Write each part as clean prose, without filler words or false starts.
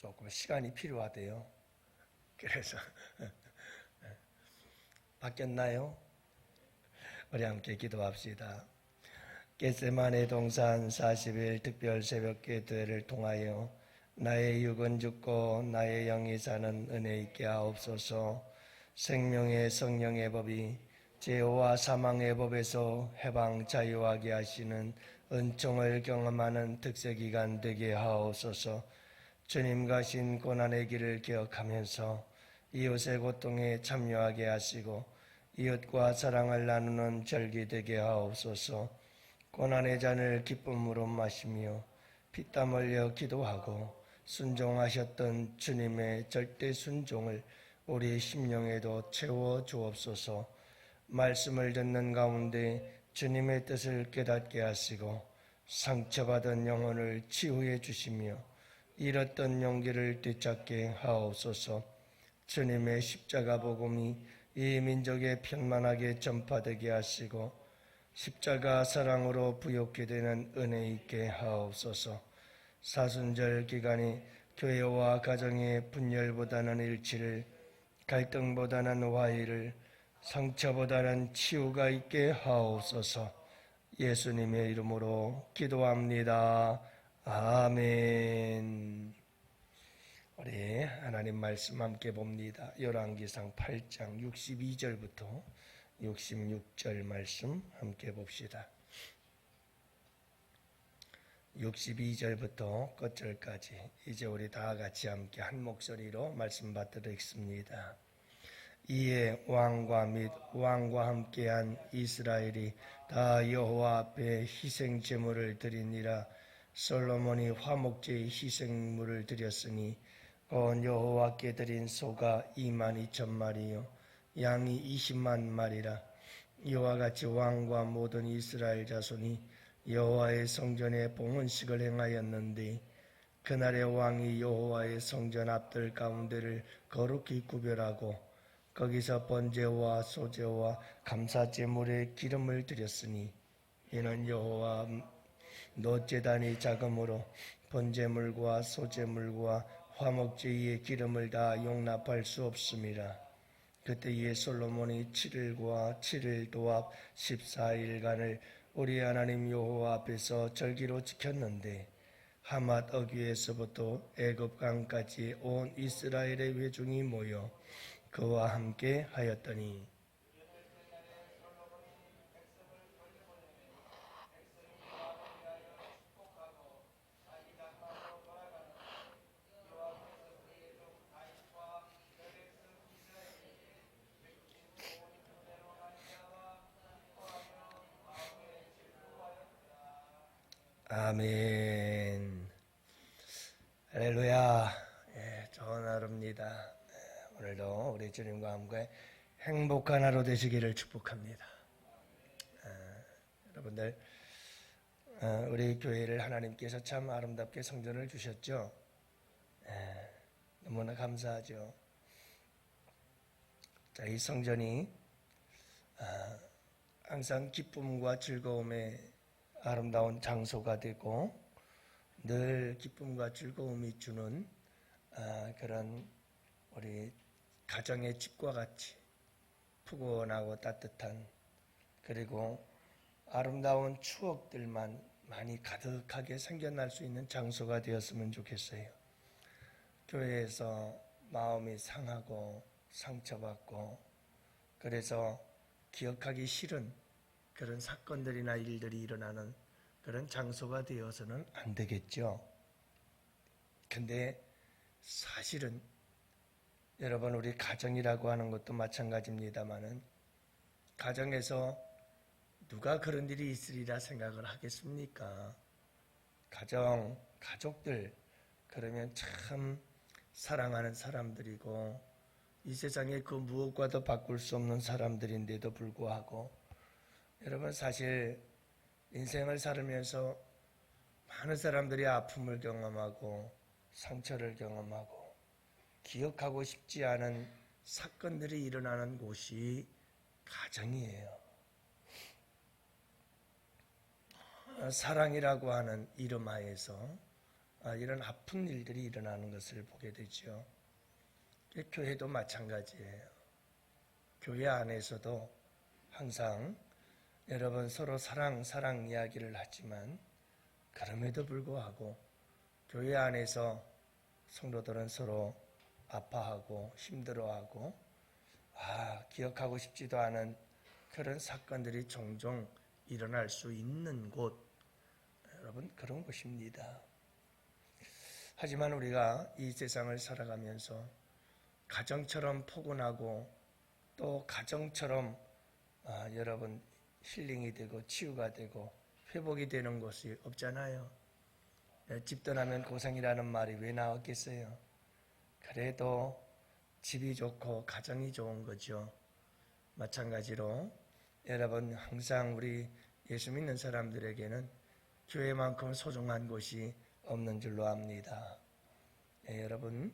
조금 시간이 필요하대요. 그래서 바뀌었나요? 우리 함께 기도합시다. 겟세마네 동산 40일 특별 새벽 기도회를 통하여 나의 육은 죽고 나의 영이 사는 은혜 있게 하옵소서. 생명의 성령의 법이 죄와 사망의 법에서 해방 자유하게 하시는 은총을 경험하는 특세기간 되게 하옵소서. 주님과 신 고난의 길을 기억하면서 이웃의 고통에 참여하게 하시고 이웃과 사랑을 나누는 절기 되게 하옵소서. 고난의 잔을 기쁨으로 마시며 피땀 흘려 기도하고 순종하셨던 주님의 절대 순종을 우리 심령에도 채워 주옵소서. 말씀을 듣는 가운데 주님의 뜻을 깨닫게 하시고 상처받은 영혼을 치유해 주시며 잃었던 용기를 되찾게 하옵소서. 주님의 십자가 복음이 이 민족에 편만하게 전파되게 하시고 십자가 사랑으로 부욕게 되는 은혜 있게 하옵소서. 사순절 기간이 교회와 가정의 분열보다는 일치를, 갈등보다는 화해를, 상처보다는 치유가 있게 하옵소서. 예수님의 이름으로 기도합니다. 아멘. 우리 하나님 말씀 함께 봅니다. 열왕기상 8장 62절부터 66절 말씀 함께 봅시다. 62절부터 끝절까지 이제 우리 다 같이 함께 한 목소리로 말씀 받들겠습니다. 이에 왕과 및 왕과 함께한 이스라엘이 다 여호와 앞에 희생 제물을 드리니라. 솔로몬이 화목제의 희생물을 드렸으니 온 여호와께 드린 소가 22,000마리요 양이 20만 마리라. 이와 같이 왕과 모든 이스라엘 자손이 여호와의 성전에 봉헌식을 행하였는데 그날의 왕이 여호와의 성전 앞들 가운데를 거룩히 구별하고 거기서 번제와 소제와 감사제물에 기름을 드렸으니 이는 여호와 노제단이 작음으로 번제물과 소제물과 화목제의 기름을 다 용납할 수 없음이라. 그때에 솔로몬이 7일과 7일 도합 14일간을 우리 하나님 여호와 앞에서 절기로 지켰는데 하맛 어귀에서부터 애굽강까지 온 이스라엘의 회중이 모여 그와 함께 하였더니 아멘. 할렐루야. 좋은 하루입니다. 오늘도 우리 주님과 함께 행복한 하루 되시기를 축복합니다. 여러분들, 우리 교회를 하나님께서 참 아름답게 성전을 주셨죠. 너무나 감사하죠. 자, 이 성전이 항상 기쁨과 즐거움의 아름다운 장소가 되고 늘 기쁨과 즐거움이 주는 그런 우리 가정의 집과 같이 푸근하고 따뜻한 그리고 아름다운 추억들만 많이 가득하게 생겨날 수 있는 장소가 되었으면 좋겠어요. 교회에서 마음이 상하고 상처받고 그래서 기억하기 싫은 그런 사건들이나 일들이 일어나는 그런 장소가 되어서는 안 되겠죠. 근데 사실은 여러분 우리 가정이라고 하는 것도 마찬가지입니다만은 가정에서 누가 그런 일이 있으리라 생각을 하겠습니까? 가족들 그러면 참 사랑하는 사람들이고 이 세상에 그 무엇과도 바꿀 수 없는 사람들인데도 불구하고 여러분 사실 인생을 살으면서 많은 사람들이 아픔을 경험하고 상처를 경험하고 기억하고 싶지 않은 사건들이 일어나는 곳이 가정이에요. 사랑이라고 하는 이름 하에서 이런 아픈 일들이 일어나는 것을 보게 되죠. 교회도 마찬가지예요. 교회 안에서도 항상 여러분 서로 사랑 이야기를 하지만 그럼에도 불구하고 교회 안에서 성도들은 서로 아파하고 힘들어하고 기억하고 싶지도 않은 그런 사건들이 종종 일어날 수 있는 곳, 여러분 그런 곳입니다. 하지만 우리가 이 세상을 살아가면서 가정처럼 포근하고 또 가정처럼 여러분 힐링이 되고 치유가 되고 회복이 되는 곳이 없잖아요. 집 떠나면 고생이라는 말이 왜 나왔겠어요? 그래도 집이 좋고 가정이 좋은 거죠. 마찬가지로 여러분 항상 우리 예수 믿는 사람들에게는 교회만큼 소중한 곳이 없는 줄로 압니다. 여러분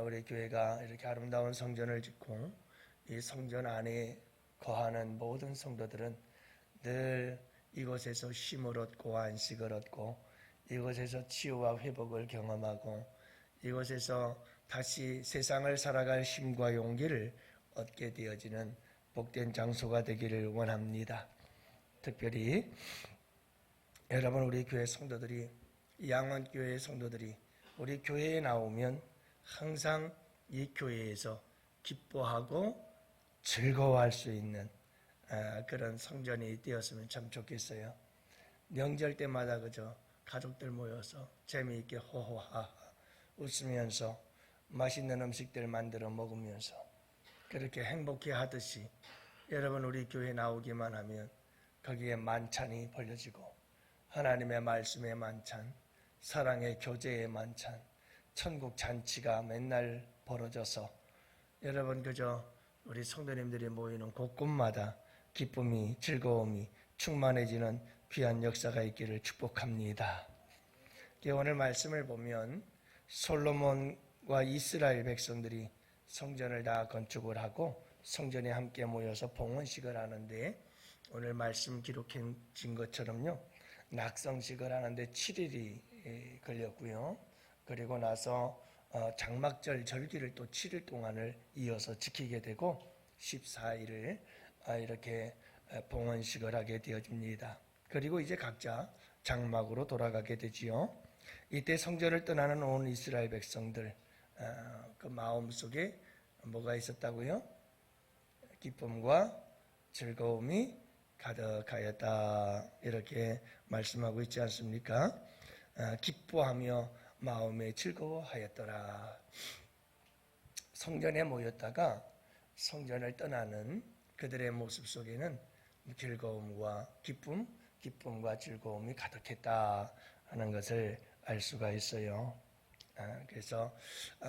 우리 교회가 이렇게 아름다운 성전을 짓고 이 성전 안에 거하는 모든 성도들은 늘 이곳에서 쉼을 얻고 안식을 얻고 이곳에서 치유와 회복을 경험하고 이곳에서 다시 세상을 살아갈 힘과 용기를 얻게 되어지는 복된 장소가 되기를 원합니다. 특별히 여러분 우리 교회 성도들이 양원교회 성도들이 우리 교회에 나오면 항상 이 교회에서 기뻐하고 즐거워할 수 있는 그런 성전이 되었으면 참 좋겠어요. 명절 때마다 그저 가족들 모여서 재미있게 호호하하 웃으면서 맛있는 음식들 만들어 먹으면서 그렇게 행복해 하듯이 여러분 우리 교회 나오기만 하면 거기에 만찬이 벌려지고 하나님의 말씀의 만찬, 사랑의 교제의 만찬, 천국 잔치가 맨날 벌어져서 여러분 그저 우리 성도님들이 모이는 곳곳마다 기쁨이 즐거움이 충만해지는 귀한 역사가 있기를 축복합니다. 오늘 말씀을 보면 솔로몬과 이스라엘 백성들이 성전을 다 건축을 하고 성전에 함께 모여서 봉헌식을 하는데 오늘 말씀 기록해진 것처럼요 낙성식을 하는데 7일이 걸렸고요. 그리고 나서 장막절 절기를 또 7일 동안을 이어서 지키게 되고 14일을 이렇게 봉헌식을 하게 되어집니다. 그리고 이제 각자 장막으로 돌아가게 되지요. 이때 성전을 떠나는 온 이스라엘 백성들 그 마음속에 뭐가 있었다고요? 기쁨과 즐거움이 가득하였다 이렇게 말씀하고 있지 않습니까? 기뻐하며 마음에 즐거워하였더라. 성전에 모였다가 성전을 떠나는 그들의 모습 속에는 즐거움과 기쁨과 즐거움이 가득했다 하는 것을 알 수가 있어요. 그래서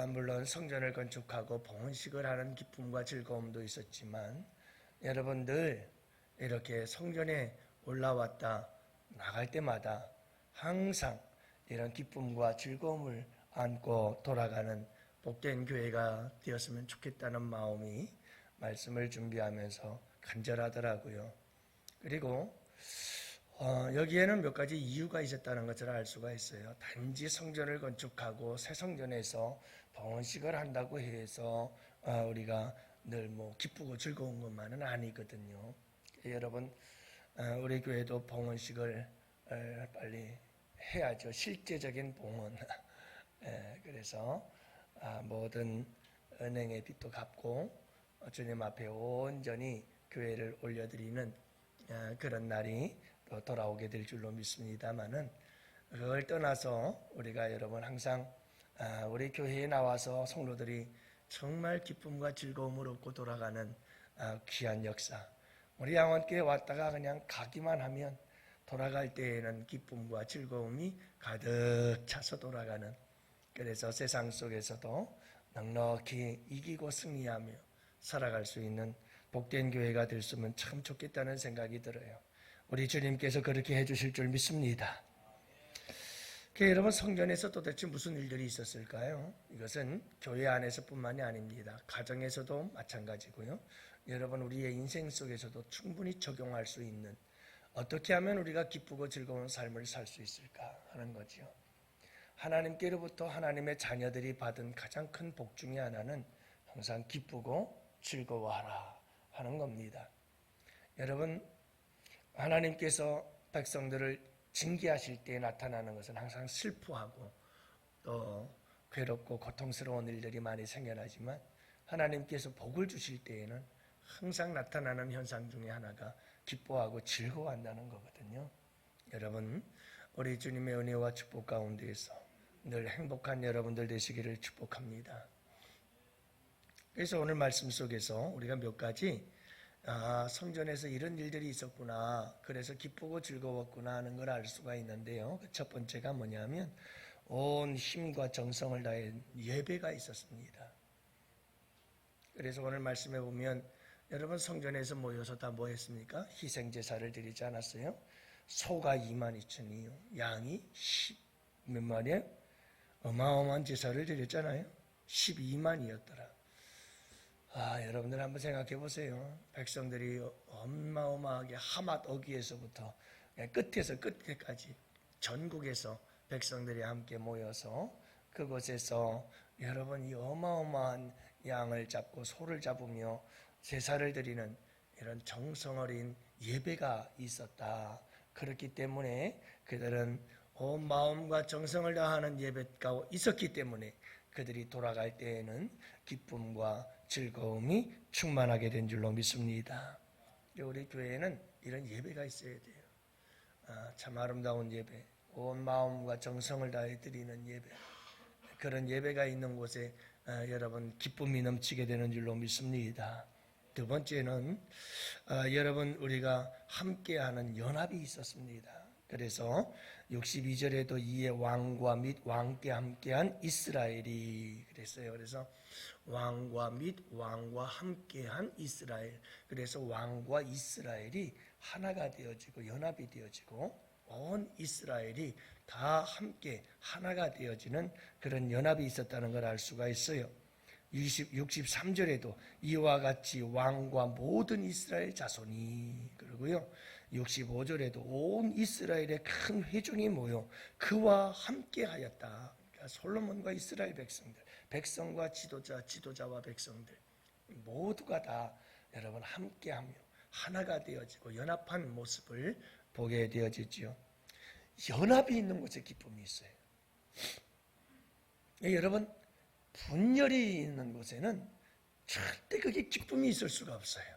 물론 성전을 건축하고 봉헌식을 하는 기쁨과 즐거움도 있었지만 여러분 늘 이렇게 성전에 올라왔다 나갈 때마다 항상 이런 기쁨과 즐거움을 안고 돌아가는 복된 교회가 되었으면 좋겠다는 마음이 말씀을 준비하면서 간절하더라고요. 그리고 여기에는 몇 가지 이유가 있었다는 것을 알 수가 있어요. 단지 성전을 건축하고 새 성전에서 봉헌식을 한다고 해서 우리가 늘 기쁘고 즐거운 것만은 아니거든요. 여러분 우리 교회도 봉헌식을 빨리 해야죠. 실제적인 봉헌. 그래서 모든 은행의 빚도 갚고 주님 앞에 온전히 교회를 올려드리는 그런 날이 또 돌아오게 될 줄로 믿습니다만은 그걸 떠나서 우리가 여러분 항상 우리 교회에 나와서 성도들이 정말 기쁨과 즐거움을 얻고 돌아가는 귀한 역사. 우리 양원교회 왔다가 그냥 가기만 하면 돌아갈 때에는 기쁨과 즐거움이 가득 차서 돌아가는, 그래서 세상 속에서도 넉넉히 이기고 승리하며 살아갈 수 있는 복된 교회가 됐으면 참 좋겠다는 생각이 들어요. 우리 주님께서 그렇게 해주실 줄 믿습니다. 여러분 성전에서 도대체 무슨 일들이 있었을까요? 이것은 교회 안에서뿐만이 아닙니다. 가정에서도 마찬가지고요. 여러분 우리의 인생 속에서도 충분히 적용할 수 있는, 어떻게 하면 우리가 기쁘고 즐거운 삶을 살 수 있을까 하는 거죠. 하나님께로부터 하나님의 자녀들이 받은 가장 큰 복 중에 하나는 항상 기쁘고 즐거워하라 하는 겁니다. 여러분, 하나님께서 백성들을 징계하실 때 나타나는 것은 항상 슬퍼하고 또 괴롭고 고통스러운 일들이 많이 생겨나지만, 하나님께서 복을 주실 때에는 항상 나타나는 현상 중에 하나가 기뻐하고 즐거워한다는 거거든요. 여러분, 우리 주님의 은혜와 축복 가운데에서 늘 행복한 여러분들 되시기를 축복합니다. 그래서 오늘 말씀 속에서 우리가 몇 가지 성전에서 이런 일들이 있었구나, 그래서 기쁘고 즐거웠구나 하는 걸 알 수가 있는데요. 첫 번째가 뭐냐면 온 힘과 정성을 다해 예배가 있었습니다. 그래서 오늘 말씀에 보면 여러분, 성전에서 모여서 다 뭐 했습니까? 희생제사를 드리지 않았어요? 소가 22,000이요, 양이 몇 마리에 어마어마한 제사를 드렸잖아요. 12만이었더라. 여러분들 한번 생각해 보세요. 백성들이 어마어마하게 하맛 어귀에서부터 끝에서 끝에까지 전국에서 백성들이 함께 모여서 그곳에서 여러분, 이 어마어마한 양을 잡고 소를 잡으며 제사를 드리는 이런 정성 어린 예배가 있었다. 그렇기 때문에 그들은 온 마음과 정성을 다하는 예배가 있었기 때문에 그들이 돌아갈 때에는 기쁨과 즐거움이 충만하게 된 줄로 믿습니다. 우리 교회에는 이런 예배가 있어야 돼요. 참 아름다운 예배, 온 마음과 정성을 다해 드리는 예배, 그런 예배가 있는 곳에 여러분 기쁨이 넘치게 되는 줄로 믿습니다. 두 번째는 여러분, 우리가 함께하는 연합이 있었습니다. 그래서 62절에도 이에 왕과 및 왕께 함께한 이스라엘이 그랬어요. 그래서 왕과 및 왕과 함께한 이스라엘, 그래서 왕과 이스라엘이 하나가 되어지고 연합이 되어지고 온 이스라엘이 다 함께 하나가 되어지는 그런 연합이 있었다는 걸 알 수가 있어요. 63절에도 이와 같이 왕과 모든 이스라엘 자손이, 그리고요 65절에도 온 이스라엘의 큰 회중이 모여 그와 함께 하였다. 그러니까 솔로몬과 이스라엘 백성과 지도자와 백성들 모두가 다 여러분 함께하며 하나가 되어지고 연합한 모습을 보게 되어지죠. 연합이 있는 곳에 기쁨이 있어요. 여러분, 분열이 있는 곳에는 절대 그게 기쁨이 있을 수가 없어요.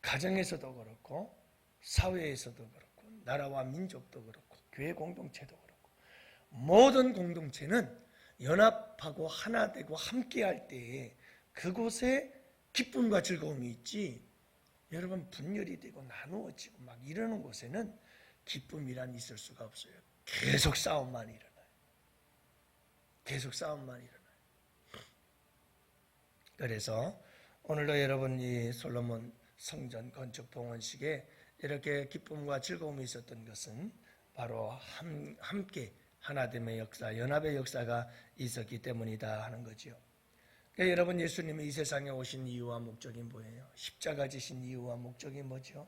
가정에서도 그렇고 사회에서도 그렇고 나라와 민족도 그렇고 교회 공동체도 그렇고 모든 공동체는 연합하고 하나 되고 함께할 때에 그곳에 기쁨과 즐거움이 있지, 여러분 분열이 되고 나누어지고 막 이러는 곳에는 기쁨이란 있을 수가 없어요. 계속 싸움만 일어나요. 계속 싸움만 일어나요. 그래서 오늘도 여러분, 이 솔로몬 성전 건축 봉헌식에 이렇게 기쁨과 즐거움이 있었던 것은 바로 함께 하나됨의 역사, 연합의 역사가 있었기 때문이다 하는 거죠. 그러니까 여러분, 예수님이 이 세상에 오신 이유와 목적이 뭐예요? 십자가 지신 이유와 목적이 뭐죠?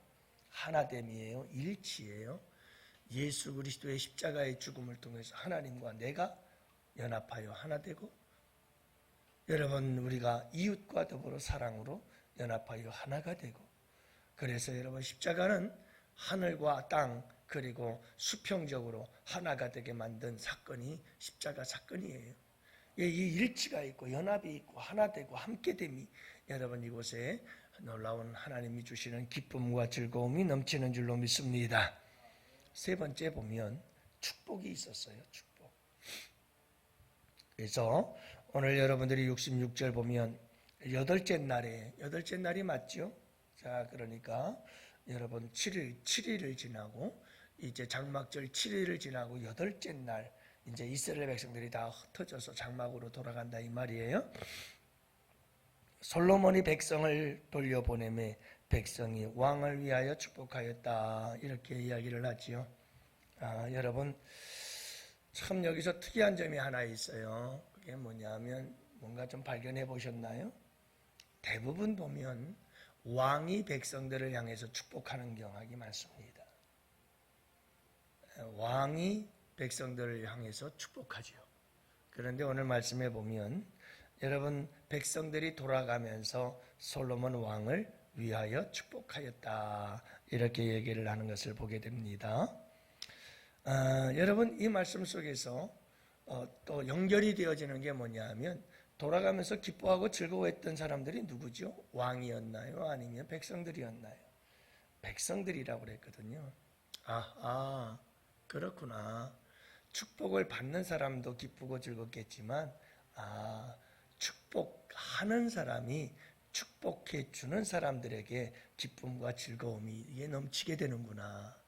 하나됨이에요. 일치예요. 예수 그리스도의 십자가의 죽음을 통해서 하나님과 내가 연합하여 하나 되고, 여러분 우리가 이웃과 더불어 사랑으로 연합하여 하나가 되고, 그래서 여러분 십자가는 하늘과 땅 그리고 수평적으로 하나가 되게 만든 사건이 십자가 사건이에요. 이 일치가 있고 연합이 있고 하나 되고 함께됨이 여러분 이곳에 놀라운 하나님이 주시는 기쁨과 즐거움이 넘치는 줄로 믿습니다. 세 번째 보면 축복이 있었어요. 축복. 그래서 오늘 여러분들이 66절 보면 여덟째 날이 맞죠? 자, 그러니까 여러분 7일을 지나고 이제 장막절 7일을 지나고 여덟째 날 이제 이스라엘 백성들이 다 흩어져서 장막으로 돌아간다 이 말이에요. 솔로몬이 백성을 돌려보내매 백성이 왕을 위하여 축복하였다, 이렇게 이야기를 하지요. 여러분 참 여기서 특이한 점이 하나 있어요. 그게 뭐냐면 뭔가 좀 발견해 보셨나요? 대부분 보면 왕이 백성들을 향해서 축복하는 경향이 많습니다. 왕이 백성들을 향해서 축복하지요. 그런데 오늘 말씀해 보면 여러분 백성들이 돌아가면서 솔로몬 왕을 위하여 축복하였다 이렇게 얘기를 하는 것을 보게 됩니다. 여러분 이 말씀 속에서 또 연결이 되어지는 게 뭐냐 하면 돌아가면서 기뻐하고 즐거워했던 사람들이 누구죠? 왕이었나요? 아니면 백성들이었나요? 백성들이라고 그랬거든요. 그렇구나. 축복을 받는 사람도 기쁘고 즐겁겠지만 축복하는 사람이 축복해 주는 사람들에게 기쁨과 즐거움이 이게 넘치게 되는구나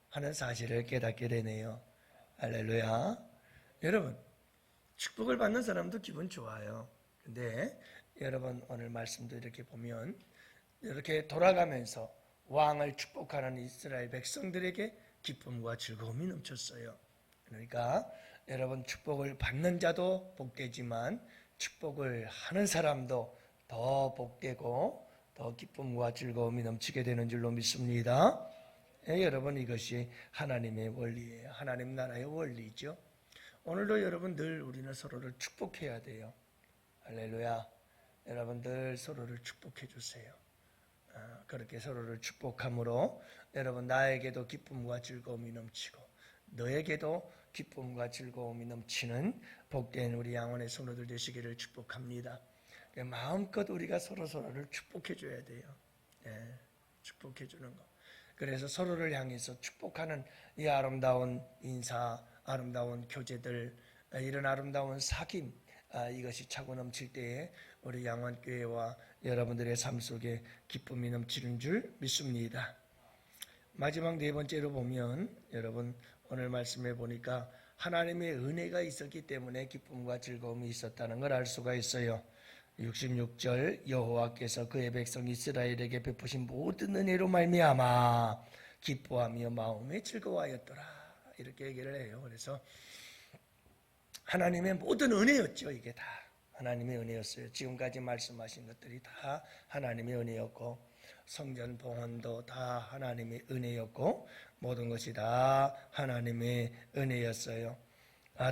하는 사실을 깨닫게 되네요. 할렐루야. 여러분 축복을 받는 사람도 기분 좋아요. 근데 여러분 오늘 말씀도 이렇게 보면 이렇게 돌아가면서 왕을 축복하는 이스라엘 백성들에게 기쁨과 즐거움이 넘쳤어요. 그러니까 여러분 축복을 받는 자도 복되지만 축복을 하는 사람도 더 복되고 더 기쁨과 즐거움이 넘치게 되는 줄로 믿습니다. 여러분 이것이 하나님의 원리예요. 하나님 나라의 원리죠. 오늘도 여러분 늘 우리는 서로를 축복해야 돼요. 할렐루야. 여러분 늘 서로를 축복해 주세요. 그렇게 서로를 축복함으로 여러분 나에게도 기쁨과 즐거움이 넘치고 너에게도 기쁨과 즐거움이 넘치는 복된 우리 양원의 성도들 되시기를 축복합니다. 마음껏 우리가 서로를 축복해 줘야 돼요. 축복해 주는 거. 그래서 서로를 향해서 축복하는 이 아름다운 인사, 아름다운 교제들, 이런 아름다운 사귐, 이것이 차고 넘칠 때에 우리 양원교회와 여러분들의 삶 속에 기쁨이 넘치는 줄 믿습니다. 마지막 네 번째로 보면 여러분 오늘 말씀해 보니까 하나님의 은혜가 있었기 때문에 기쁨과 즐거움이 있었다는 걸 알 수가 있어요. 66절 여호와께서 그의 백성 이스라엘에게 베푸신 모든 은혜로 말미암아 기뻐하며 마음에 즐거워하였더라 이렇게 얘기를 해요. 그래서 하나님의 모든 은혜였죠. 이게 다 하나님의 은혜였어요. 지금까지 말씀하신 것들이 다 하나님의 은혜였고 성전 봉헌도 다 하나님의 은혜였고 모든 것이 다 하나님의 은혜였어요.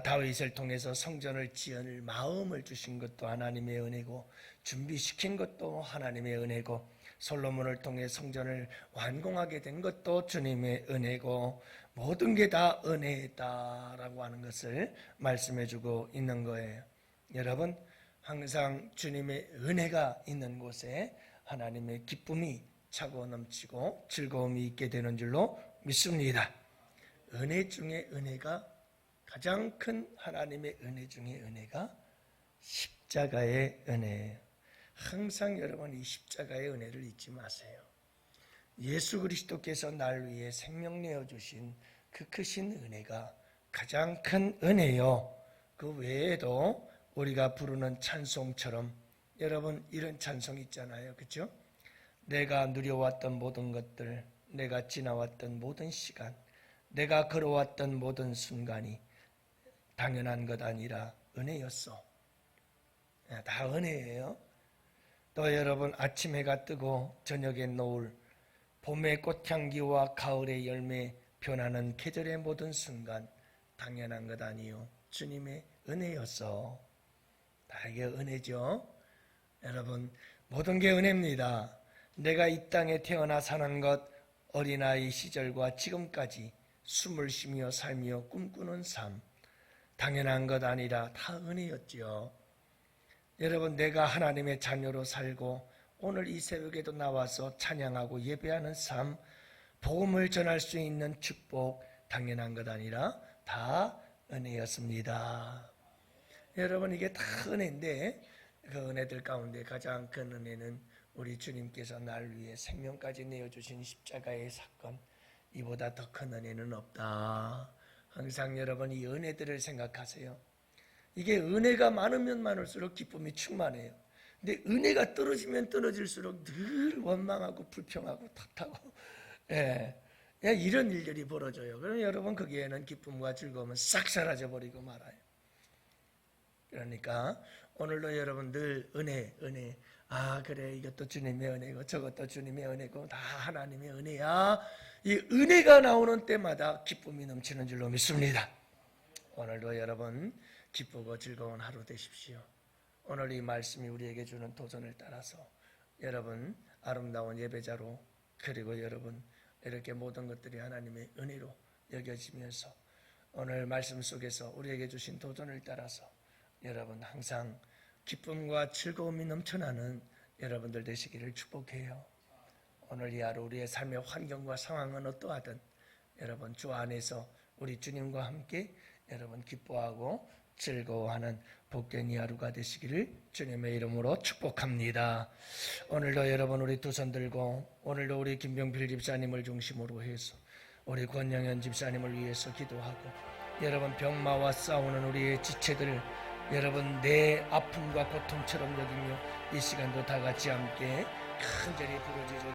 다윗을 통해서 성전을 지을 마음을 주신 것도 하나님의 은혜고 준비시킨 것도 하나님의 은혜고 솔로몬을 통해 성전을 완공하게 된 것도 주님의 은혜고 모든 게 다 은혜다라고 하는 것을 말씀해주고 있는 거예요. 여러분 항상 주님의 은혜가 있는 곳에 하나님의 기쁨이 차고 넘치고 즐거움이 있게 되는 줄로 믿습니다. 은혜 중에 은혜가 가장 큰 하나님의 은혜 중에 은혜가 십자가의 은혜예요. 항상 여러분 이 십자가의 은혜를 잊지 마세요. 예수 그리스도께서 날 위해 생명 내어주신 그 크신 은혜가 가장 큰 은혜요. 그 외에도 우리가 부르는 찬송처럼 여러분 이런 찬송 있잖아요. 그렇죠? 내가 누려왔던 모든 것들, 내가 지나왔던 모든 시간, 내가 걸어왔던 모든 순간이 당연한 것 아니라 은혜였어. 다 은혜예요. 또 여러분 아침 해가 뜨고 저녁에 노을, 봄의 꽃향기와 가을의 열매 변하는 계절의 모든 순간 당연한 것 아니요. 주님의 은혜였어. 다 이게 은혜죠. 여러분 모든 게 은혜입니다. 내가 이 땅에 태어나 사는 것 어린아이 시절과 지금까지 숨을 쉬며 살며 꿈꾸는 삶 당연한 것 아니라 다 은혜였지요. 여러분 내가 하나님의 자녀로 살고 오늘 이 새벽에도 나와서 찬양하고 예배하는 삶 복음을 전할 수 있는 축복 당연한 것 아니라 다 은혜였습니다. 여러분 이게 다 은혜인데 그 은혜들 가운데 가장 큰 은혜는 우리 주님께서 날 위해 생명까지 내어주신 십자가의 사건 이보다 더 큰 은혜는 없다. 항상 여러분 이 은혜들을 생각하세요. 이게 은혜가 많으면 많을수록 기쁨이 충만해요. 근데 은혜가 떨어지면 떨어질수록 늘 원망하고 불평하고 탓하고 이런 일들이 벌어져요. 그럼 여러분 거기에는 기쁨과 즐거움은 싹 사라져 버리고 말아요. 그러니까 오늘도 여러분 늘 은혜 그래 이것도 주님의 은혜고 저것도 주님의 은혜고 다 하나님의 은혜야. 이 은혜가 나오는 때마다 기쁨이 넘치는 줄로 믿습니다. 오늘도 여러분 기쁘고 즐거운 하루 되십시오. 오늘 이 말씀이 우리에게 주는 도전을 따라서 여러분 아름다운 예배자로, 그리고 여러분 이렇게 모든 것들이 하나님의 은혜로 여겨지면서 오늘 말씀 속에서 우리에게 주신 도전을 따라서 여러분 항상 기쁨과 즐거움이 넘쳐나는 여러분들 되시기를 축복해요. 오늘 이 하루 우리의 삶의 환경과 상황은 어떠하든 여러분 주 안에서 우리 주님과 함께 여러분 기뻐하고 즐거워하는 복된 이 하루가 되시기를 주님의 이름으로 축복합니다. 오늘도 여러분 우리 두 손 들고 오늘도 우리 김병필 집사님을 중심으로 해서 우리 권영현 집사님을 위해서 기도하고 여러분 병마와 싸우는 우리의 지체들 여러분 내 아픔과 고통처럼 여기며 이 시간도 다 같이 함께 간절히 부르짖어